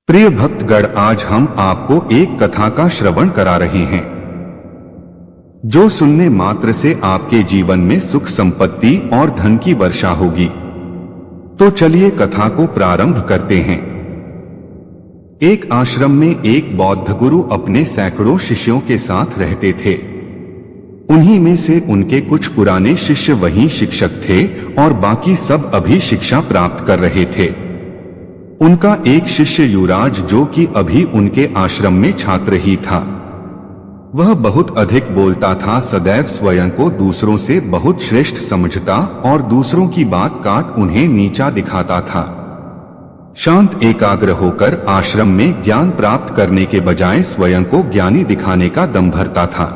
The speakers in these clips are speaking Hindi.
प्रिय भक्तगण, आज हम आपको एक कथा का श्रवण करा रहे हैं जो सुनने मात्र से आपके जीवन में सुख संपत्ति और धन की वर्षा होगी। तो चलिए कथा को प्रारंभ करते हैं। एक आश्रम में एक बौद्ध गुरु अपने सैकड़ों शिष्यों के साथ रहते थे। उन्हीं में से उनके कुछ पुराने शिष्य वहीं शिक्षक थे और बाकी सब अभी शिक्षा प्राप्त कर रहे थे। उनका एक शिष्य युवराज, जो कि अभी उनके आश्रम में छात्र ही था, वह बहुत अधिक बोलता था, सदैव स्वयं को दूसरों से बहुत श्रेष्ठ समझता और दूसरों की बात काट उन्हें नीचा दिखाता था। शांत एकाग्र होकर आश्रम में ज्ञान प्राप्त करने के बजाय स्वयं को ज्ञानी दिखाने का दम भरता था।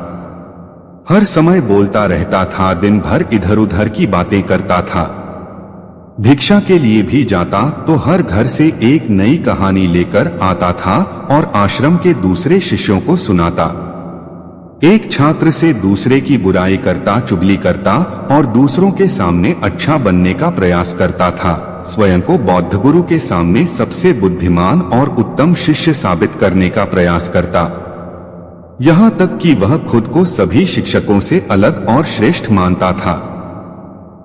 हर समय बोलता रहता था, दिन भर इधर उधर की बातें करता था। भिक्षा के लिए भी जाता तो हर घर से एक नई कहानी लेकर आता था और आश्रम के दूसरे शिष्यों को सुनाता। एक छात्र से दूसरे की बुराई करता, चुगली करता और दूसरों के सामने अच्छा बनने का प्रयास करता था। स्वयं को बौद्ध गुरु के सामने सबसे बुद्धिमान और उत्तम शिष्य साबित करने का प्रयास करता। यहाँ तक कि वह खुद को सभी शिक्षकों से अलग और श्रेष्ठ मानता था।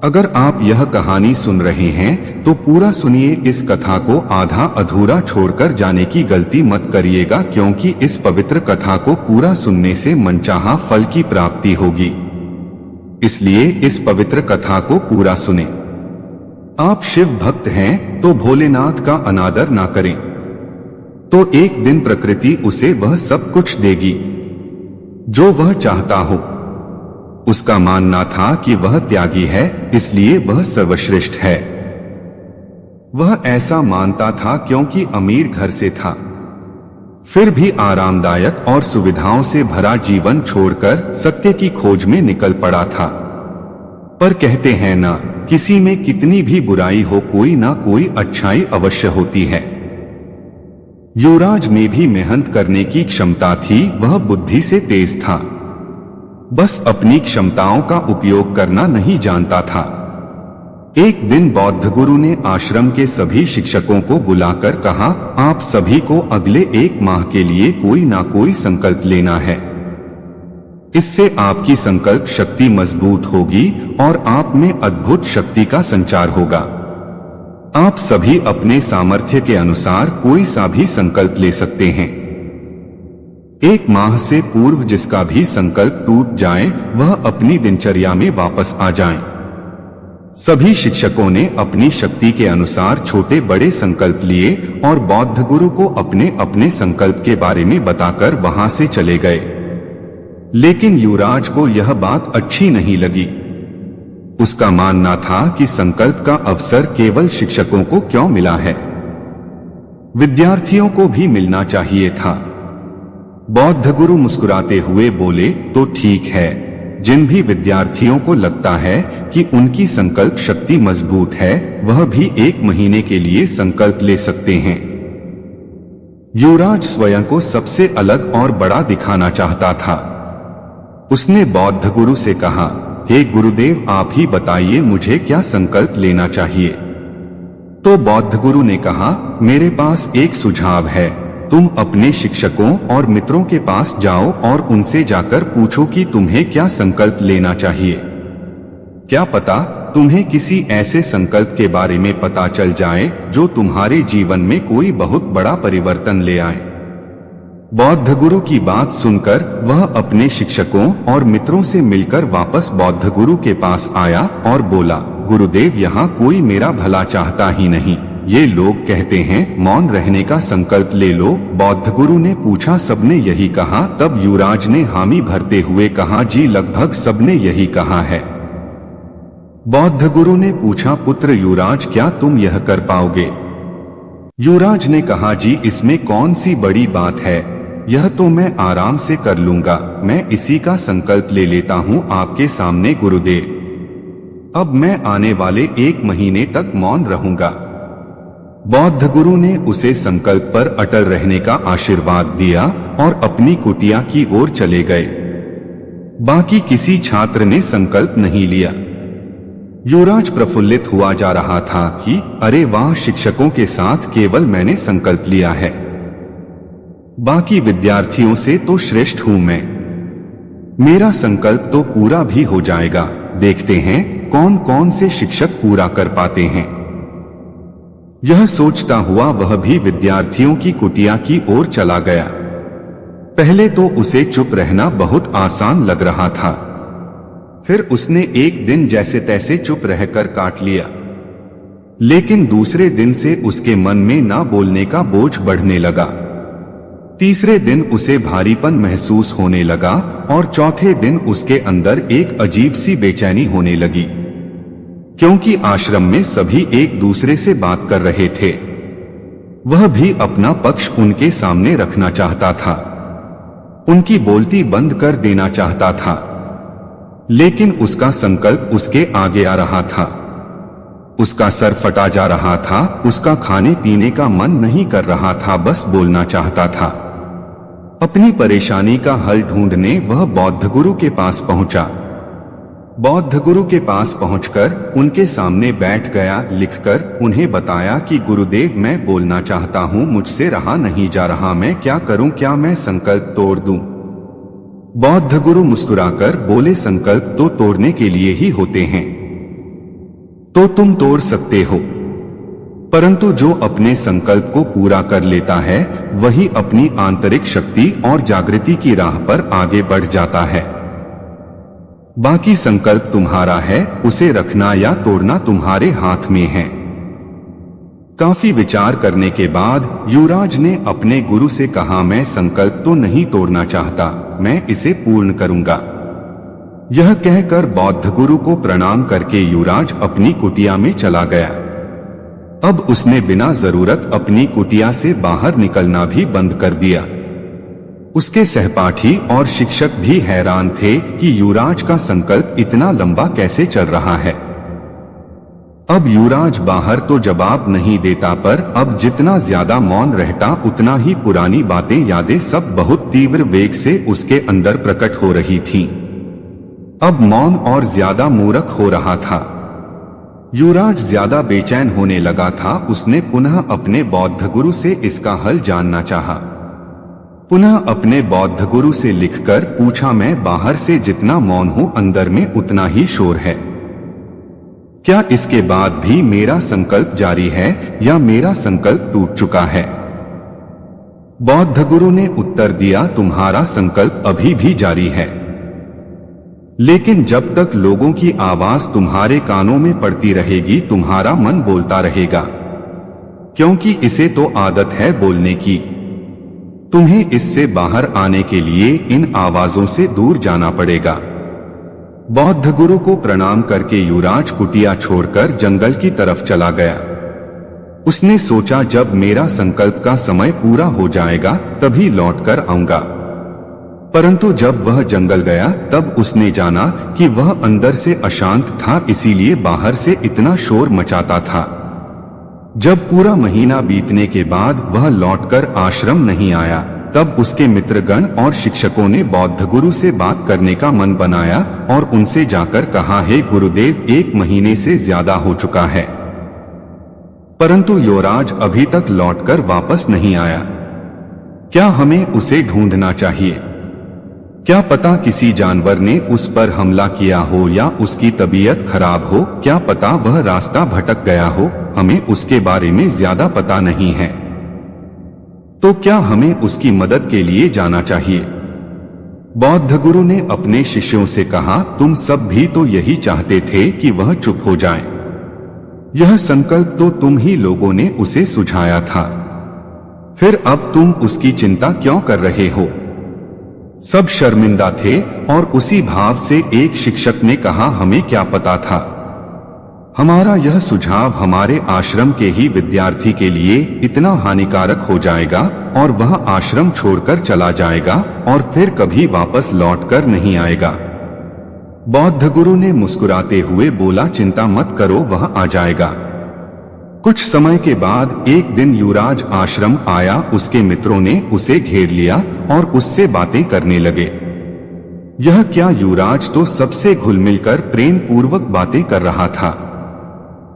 अगर आप यह कहानी सुन रहे हैं तो पूरा सुनिए। इस कथा को आधा अधूरा छोड़कर जाने की गलती मत करिएगा, क्योंकि इस पवित्र कथा को पूरा सुनने से मनचाहा फल की प्राप्ति होगी। इसलिए इस पवित्र कथा को पूरा सुने। आप शिव भक्त हैं तो भोलेनाथ का अनादर ना करें, तो एक दिन प्रकृति उसे वह सब कुछ देगी जो वह चाहता हो। उसका मानना था कि वह त्यागी है, इसलिए वह सर्वश्रेष्ठ है। वह ऐसा मानता था क्योंकि अमीर घर से था। फिर भी आरामदायक और सुविधाओं से भरा जीवन छोड़कर सत्य की खोज में निकल पड़ा था। पर कहते हैं ना, किसी में कितनी भी बुराई हो, कोई ना कोई अच्छाई अवश्य होती है। युवराज में भी मेहनत करने की क्षमता थी, वह बुद्धि से तेज था, बस अपनी क्षमताओं का उपयोग करना नहीं जानता था। एक दिन बौद्ध गुरु ने आश्रम के सभी शिक्षकों को बुलाकर कहा, आप सभी को अगले 1 माह के लिए कोई ना कोई संकल्प लेना है। इससे आपकी संकल्प शक्ति मजबूत होगी और आप में अद्भुत शक्ति का संचार होगा। आप सभी अपने सामर्थ्य के अनुसार कोई सा भी संकल्प ले सकते हैं। 1 माह से पूर्व जिसका भी संकल्प टूट जाए वह अपनी दिनचर्या में वापस आ जाए। सभी शिक्षकों ने अपनी शक्ति के अनुसार छोटे बड़े संकल्प लिए और बौद्ध गुरु को अपने अपने संकल्प के बारे में बताकर वहां से चले गए। लेकिन युवराज को यह बात अच्छी नहीं लगी। उसका मानना था कि संकल्प का अवसर केवल शिक्षकों को क्यों मिला है, विद्यार्थियों को भी मिलना चाहिए था। बौद्ध गुरु मुस्कुराते हुए बोले, तो ठीक है, जिन भी विद्यार्थियों को लगता है कि उनकी संकल्प शक्ति मजबूत है, वह भी 1 महीने के लिए संकल्प ले सकते हैं। युवराज स्वयं को सबसे अलग और बड़ा दिखाना चाहता था। उसने बौद्ध गुरु से कहा, हे गुरुदेव, आप ही बताइए मुझे क्या संकल्प लेना चाहिए। तो बौद्ध गुरु ने कहा, मेरे पास एक सुझाव है। तुम अपने शिक्षकों और मित्रों के पास जाओ और उनसे जाकर पूछो कि तुम्हें क्या संकल्प लेना चाहिए। क्या पता तुम्हें किसी ऐसे संकल्प के बारे में पता चल जाए जो तुम्हारे जीवन में कोई बहुत बड़ा परिवर्तन ले आए। बौद्ध गुरु की बात सुनकर वह अपने शिक्षकों और मित्रों से मिलकर वापस बौद्ध गुरु के पास आया और बोला, गुरुदेव, यहाँ कोई मेरा भला चाहता ही नहीं। ये लोग कहते हैं मौन रहने का संकल्प ले लो। बौद्ध गुरु ने पूछा, सबने यही कहा? तब युवराज ने हामी भरते हुए कहा, जी लगभग सबने यही कहा है। बौद्ध गुरु ने पूछा, पुत्र युवराज, क्या तुम यह कर पाओगे? युवराज ने कहा, जी इसमें कौन सी बड़ी बात है, यह तो मैं आराम से कर लूंगा। मैं इसी का संकल्प ले लेता हूँ आपके सामने गुरुदेव। अब मैं आने वाले 1 महीने तक मौन रहूंगा। बौद्ध गुरु ने उसे संकल्प पर अटल रहने का आशीर्वाद दिया और अपनी कुटिया की ओर चले गए। बाकी किसी छात्र ने संकल्प नहीं लिया। युवराज प्रफुल्लित हुआ जा रहा था कि अरे वाह, शिक्षकों के साथ केवल मैंने संकल्प लिया है। बाकी विद्यार्थियों से तो श्रेष्ठ हूं मैं। मेरा संकल्प तो पूरा भी हो जाएगा, देखते हैं कौन कौन से शिक्षक पूरा कर पाते हैं। यह सोचता हुआ वह भी विद्यार्थियों की कुटिया की ओर चला गया। पहले तो उसे चुप रहना बहुत आसान लग रहा था, फिर उसने एक दिन जैसे तैसे चुप रहकर काट लिया। लेकिन दूसरे दिन से उसके मन में ना बोलने का बोझ बढ़ने लगा। तीसरे दिन उसे भारीपन महसूस होने लगा और चौथे दिन उसके अंदर एक अजीब सी बेचैनी होने लगी, क्योंकि आश्रम में सभी एक दूसरे से बात कर रहे थे। वह भी अपना पक्ष उनके सामने रखना चाहता था, उनकी बोलती बंद कर देना चाहता था, लेकिन उसका संकल्प उसके आगे आ रहा था। उसका सर फटा जा रहा था, उसका खाने पीने का मन नहीं कर रहा था, बस बोलना चाहता था। अपनी परेशानी का हल ढूंढने वह बौद्ध गुरु के पास पहुंचा। बौद्ध गुरु के पास पहुंचकर उनके सामने बैठ गया, लिखकर उन्हें बताया कि गुरुदेव, मैं बोलना चाहता हूं, मुझसे रहा नहीं जा रहा, मैं क्या करूं, क्या मैं संकल्प तोड़ दूं? बौद्ध गुरु मुस्कुराकर बोले, संकल्प तो तोड़ने के लिए ही होते हैं, तो तुम तोड़ सकते हो, परंतु जो अपने संकल्प को पूरा कर लेता है वही अपनी आंतरिक शक्ति और जागृति की राह पर आगे बढ़ जाता है। बाकी संकल्प तुम्हारा है, उसे रखना या तोड़ना तुम्हारे हाथ में है। काफी विचार करने के बाद युवराज ने अपने गुरु से कहा, मैं संकल्प तो नहीं तोड़ना चाहता, मैं इसे पूर्ण करूंगा। यह कहकर बौद्ध गुरु को प्रणाम करके युवराज अपनी कुटिया में चला गया। अब उसने बिना जरूरत अपनी कुटिया से बाहर निकलना भी बंद कर दिया। उसके सहपाठी और शिक्षक भी हैरान थे कि युवराज का संकल्प इतना लंबा कैसे चल रहा है। अब युवराज बाहर तो जवाब नहीं देता, पर अब जितना ज्यादा मौन रहता उतना ही पुरानी बातें, यादें सब बहुत तीव्र वेग से उसके अंदर प्रकट हो रही थीं। अब मौन और ज्यादा मूर्ख हो रहा था। युवराज ज्यादा बेचैन होने लगा था। उसने पुनः अपने बौद्ध गुरु से इसका हल जानना चाहा। पुनः अपने बौद्ध गुरु से लिखकर पूछा, मैं बाहर से जितना मौन हूं, अंदर में उतना ही शोर है। क्या इसके बाद भी मेरा संकल्प जारी है या मेरा संकल्प टूट चुका है? बौद्ध गुरु ने उत्तर दिया, तुम्हारा संकल्प अभी भी जारी है, लेकिन जब तक लोगों की आवाज तुम्हारे कानों में पड़ती रहेगी तुम्हारा मन बोलता रहेगा, क्योंकि इसे तो आदत है बोलने की। तुम्हें इससे बाहर आने के लिए इन आवाजों से दूर जाना पड़ेगा। बौद्ध गुरु को प्रणाम करके युवराज कुटिया छोड़कर जंगल की तरफ चला गया। उसने सोचा, जब मेरा संकल्प का समय पूरा हो जाएगा तभी लौटकर आऊंगा। परंतु जब वह जंगल गया तब उसने जाना कि वह अंदर से अशांत था, इसीलिए बाहर से इतना शोर मचाता था। जब पूरा महीना बीतने के बाद वह लौटकर आश्रम नहीं आया, तब उसके मित्रगण और शिक्षकों ने बौद्ध गुरु से बात करने का मन बनाया और उनसे जाकर कहा, हे गुरुदेव, 1 महीने से ज्यादा हो चुका है, परंतु युवराज अभी तक लौटकर वापस नहीं आया। क्या हमें उसे ढूंढना चाहिए? क्या पता किसी जानवर ने उस पर हमला किया हो या उसकी तबीयत खराब हो, क्या पता वह रास्ता भटक गया हो, हमें उसके बारे में ज्यादा पता नहीं है। तो क्या हमें उसकी मदद के लिए जाना चाहिए? बौद्ध गुरु ने अपने शिष्यों से कहा, तुम सब भी तो यही चाहते थे कि वह चुप हो जाए। यह संकल्प तो तुम ही लोगों ने उसे सुझाया था, फिर अब तुम उसकी चिंता क्यों कर रहे हो? सब शर्मिंदा थे और उसी भाव से एक शिक्षक ने कहा, हमें क्या पता था, हमारा यह सुझाव हमारे आश्रम के ही विद्यार्थी के लिए इतना हानिकारक हो जाएगा और वह आश्रम छोड़कर चला जाएगा और फिर कभी वापस लौटकर नहीं आएगा। बौद्ध गुरु ने मुस्कुराते हुए बोला, चिंता मत करो, वह आ जाएगा। कुछ समय के बाद एक दिन युवराज आश्रम आया। उसके मित्रों ने उसे घेर लिया और उससे बातें करने लगे। यह क्या, युवराज तो सबसे घुल मिलकर प्रेम पूर्वक बातें कर रहा था।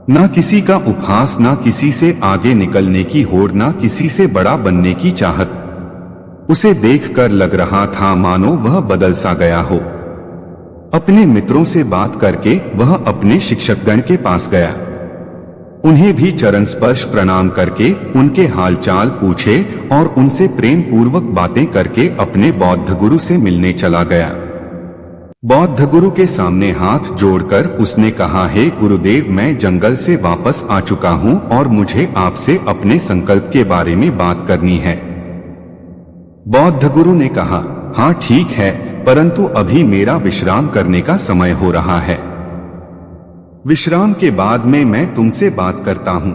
ना किसी का उपहास, ना किसी से आगे निकलने की होड़, ना किसी से बड़ा बनने की चाहत। उसे देखकर लग रहा था मानो वह बदल सा गया हो। अपने मित्रों से बात करके वह अपने शिक्षकगण के पास गया। उन्हें भी चरण स्पर्श प्रणाम करके उनके हालचाल पूछे और उनसे प्रेम पूर्वक बातें करके अपने बौद्ध गुरु से मिलने चला गया। बौद्ध गुरु के सामने हाथ जोड़कर उसने कहा, हे गुरुदेव, मैं जंगल से वापस आ चुका हूँ और मुझे आपसे अपने संकल्प के बारे में बात करनी है। बौद्ध गुरु ने कहा, हाँ ठीक है, परंतु अभी मेरा विश्राम करने का समय हो रहा है। विश्राम के बाद में मैं तुमसे बात करता हूँ।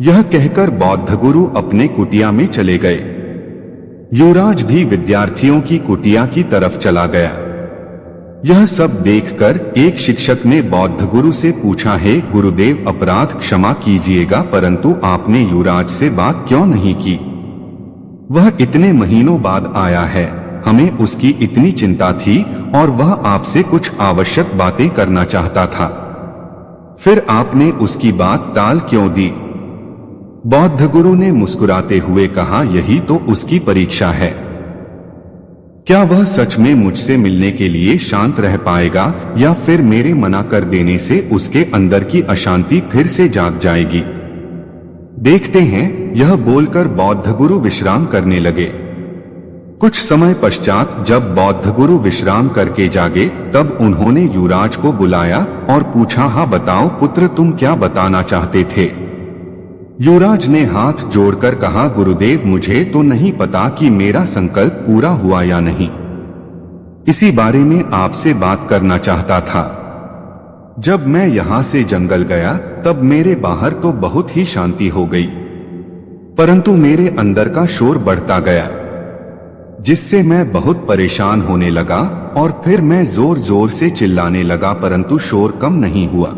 यह कहकर बौद्ध गुरु अपने कुटिया में चले गए। युवराज भी विद्यार्थियों की कुटिया की तरफ चला गया। यह सब देखकर एक शिक्षक ने बौद्ध गुरु से पूछा, हे गुरुदेव, अपराध क्षमा कीजिएगा, परंतु आपने युवराज से बात क्यों नहीं की? वह इतने महीनों बाद आया है, हमें उसकी इतनी चिंता थी और वह आपसे कुछ आवश्यक बातें करना चाहता था, फिर आपने उसकी बात टाल क्यों दी? बौद्ध गुरु ने मुस्कुराते हुए कहा, यही तो उसकी परीक्षा है। क्या वह सच में मुझसे मिलने के लिए शांत रह पाएगा या फिर मेरे मना कर देने से उसके अंदर की अशांति फिर से जाग जाएगी? देखते हैं। यह बोलकर बौद्ध गुरु विश्राम करने लगे। कुछ समय पश्चात जब बौद्ध गुरु विश्राम करके जागे तब उन्होंने युवराज को बुलाया और पूछा, हाँ बताओ पुत्र, तुम क्या बताना चाहते थे? युवराज ने हाथ जोड़कर कहा, गुरुदेव, मुझे तो नहीं पता कि मेरा संकल्प पूरा हुआ या नहीं। इसी बारे में आपसे बात करना चाहता था। जब मैं यहाँ से जंगल गया तब मेरे बाहर तो बहुत ही शांति हो गई, परंतु मेरे अंदर का शोर बढ़ता गया, जिससे मैं बहुत परेशान होने लगा और फिर मैं जोर जोर से चिल्लाने लगा, परंतु शोर कम नहीं हुआ।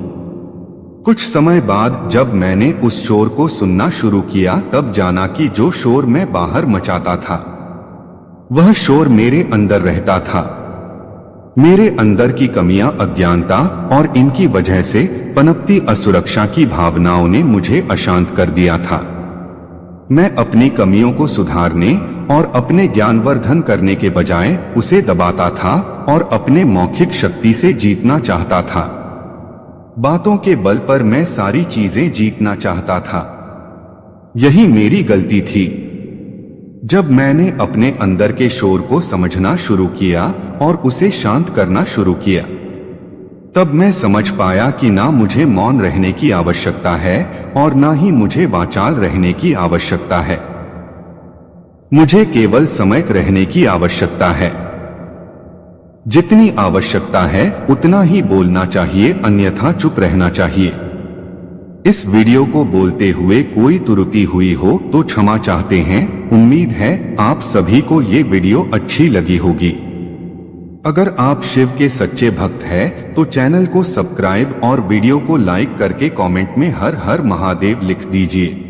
कुछ समय बाद जब मैंने उस शोर को सुनना शुरू किया तब जाना कि जो शोर मैं बाहर मचाता था वह शोर मेरे अंदर रहता था। मेरे अंदर की कमियां, अज्ञानता और इनकी वजह से पनपती असुरक्षा की भावनाओं ने मुझे अशांत कर दिया था। मैं अपनी कमियों को सुधारने और अपने ज्ञानवर्धन करने के बजाय उसे दबाता था और अपने मौखिक शक्ति से जीतना चाहता था। बातों के बल पर मैं सारी चीजें जीतना चाहता था। यही मेरी गलती थी। जब मैंने अपने अंदर के शोर को समझना शुरू किया और उसे शांत करना शुरू किया तब मैं समझ पाया कि ना मुझे मौन रहने की आवश्यकता है और ना ही मुझे वाचाल रहने की आवश्यकता है। मुझे केवल सम्यक रहने की आवश्यकता है। जितनी आवश्यकता है उतना ही बोलना चाहिए, अन्यथा चुप रहना चाहिए। इस वीडियो को बोलते हुए कोई त्रुटि हुई हो तो क्षमा चाहते हैं। उम्मीद है आप सभी को ये वीडियो अच्छी लगी होगी। अगर आप शिव के सच्चे भक्त हैं तो चैनल को सब्सक्राइब और वीडियो को लाइक करके कमेंट में हर हर महादेव लिख दीजिए।